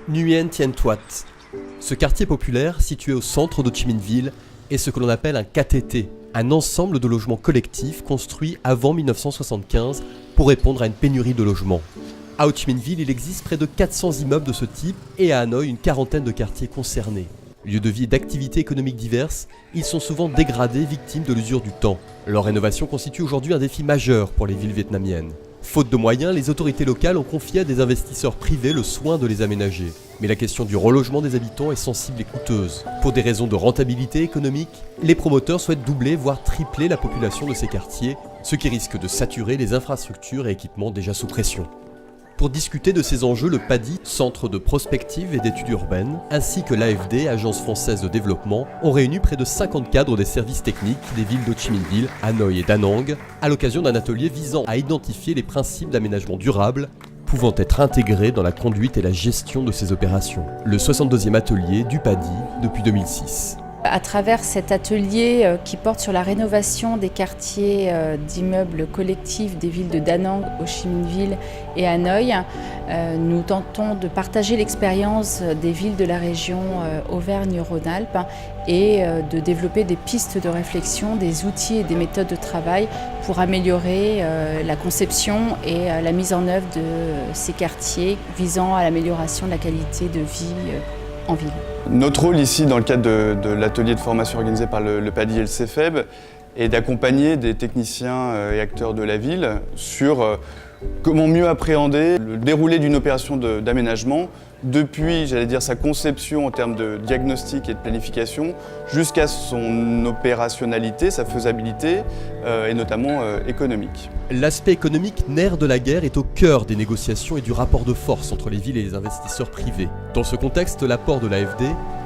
Nguyen Tien Tuat. Ce quartier populaire, situé au centre d'Ho Chi Minh Ville, est ce que l'on appelle un KTT, un ensemble de logements collectifs construits avant 1975 pour répondre à une pénurie de logements. À Ho Chi Minh Ville, il existe près de 400 immeubles de ce type et à Hanoï, une quarantaine de quartiers concernés. Lieux de vie et d'activités économiques diverses, ils sont souvent dégradés, victimes de l'usure du temps. Leur rénovation constitue aujourd'hui un défi majeur pour les villes vietnamiennes. Faute de moyens, les autorités locales ont confié à des investisseurs privés le soin de les aménager. Mais la question du relogement des habitants est sensible et coûteuse. Pour des raisons de rentabilité économique, les promoteurs souhaitent doubler, voire tripler la population de ces quartiers, ce qui risque de saturer les infrastructures et équipements déjà sous pression. Pour discuter de ces enjeux, le PADI, Centre de prospective et d'études urbaines, ainsi que l'AFD, Agence française de développement, ont réuni près de 50 cadres des services techniques des villes d'Ho Chi Minh Ville, Hanoï et Da Nang, à l'occasion d'un atelier visant à identifier les principes d'aménagement durable pouvant être intégrés dans la conduite et la gestion de ces opérations. Le 62e atelier du PADI depuis 2006. À travers cet atelier qui porte sur la rénovation des quartiers d'immeubles collectifs des villes de Da Nang, Ho Chi Minh Ville et Hanoï, nous tentons de partager l'expérience des villes de la région Auvergne-Rhône-Alpes et de développer des pistes de réflexion, des outils et des méthodes de travail pour améliorer la conception et la mise en œuvre de ces quartiers visant à l'amélioration de la qualité de vie en ville. Notre rôle ici, dans le cadre de l'atelier de formation organisé par le PADI et le CEFEB, est d'accompagner des techniciens et acteurs de la ville sur comment mieux appréhender le déroulé d'une opération d'aménagement depuis, sa conception en termes de diagnostic et de planification jusqu'à son opérationnalité, sa faisabilité et notamment économique. L'aspect économique, nerf de la guerre, est au cœur des négociations et du rapport de force entre les villes et les investisseurs privés. Dans ce contexte, l'apport de l'AFD,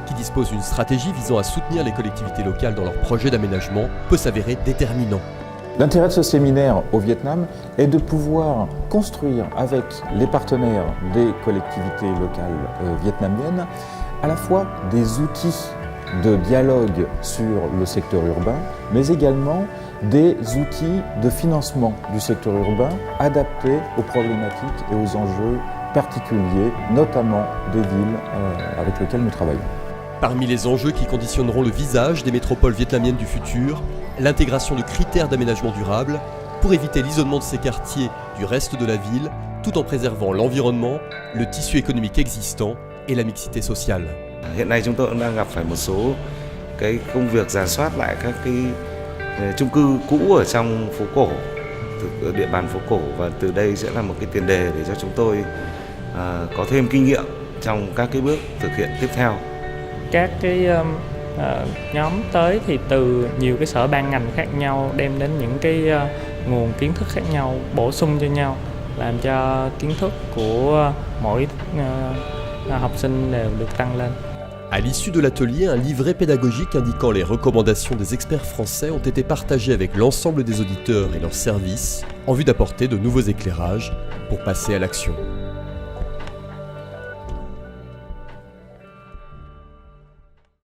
qui dispose d'une stratégie visant à soutenir les collectivités locales dans leurs projets d'aménagement, peut s'avérer déterminant. L'intérêt de ce séminaire au Vietnam est de pouvoir construire avec les partenaires des collectivités locales vietnamiennes à la fois des outils de dialogue sur le secteur urbain, mais également des outils de financement du secteur urbain adaptés aux problématiques et aux enjeux particuliers, notamment des villes avec lesquelles nous travaillons. Parmi les enjeux qui conditionneront le visage des métropoles vietnamiennes du futur, l'intégration de critères d'aménagement durable pour éviter l'isolement de ces quartiers du reste de la ville, tout en préservant l'environnement, le tissu économique existant et la mixité sociale. Hiện nay chúng tôi cũng đang gặp phải một số cái công việc rà soát lại các cái chung cư cũ ở trong phố cổ, ở địa bàn phố cổ, và từ đây sẽ là một cái tiền đề để cho chúng tôi có thêm kinh nghiệm trong các cái bước thực hiện tiếp theo. Các cái nhóm tới thì từ nhiều cái sở ban ngành khác nhau đem đến những cái nguồn kiến thức khác nhau, bổ sung cho nhau, làm cho kiến thức của mỗi học sinh đều được tăng lên. À l'issue de l'atelier, un livret pédagogique indiquant les recommandations des experts français ont été partagés avec l'ensemble des auditeurs et leurs services en vue d'apporter de nouveaux éclairages pour passer à l'action.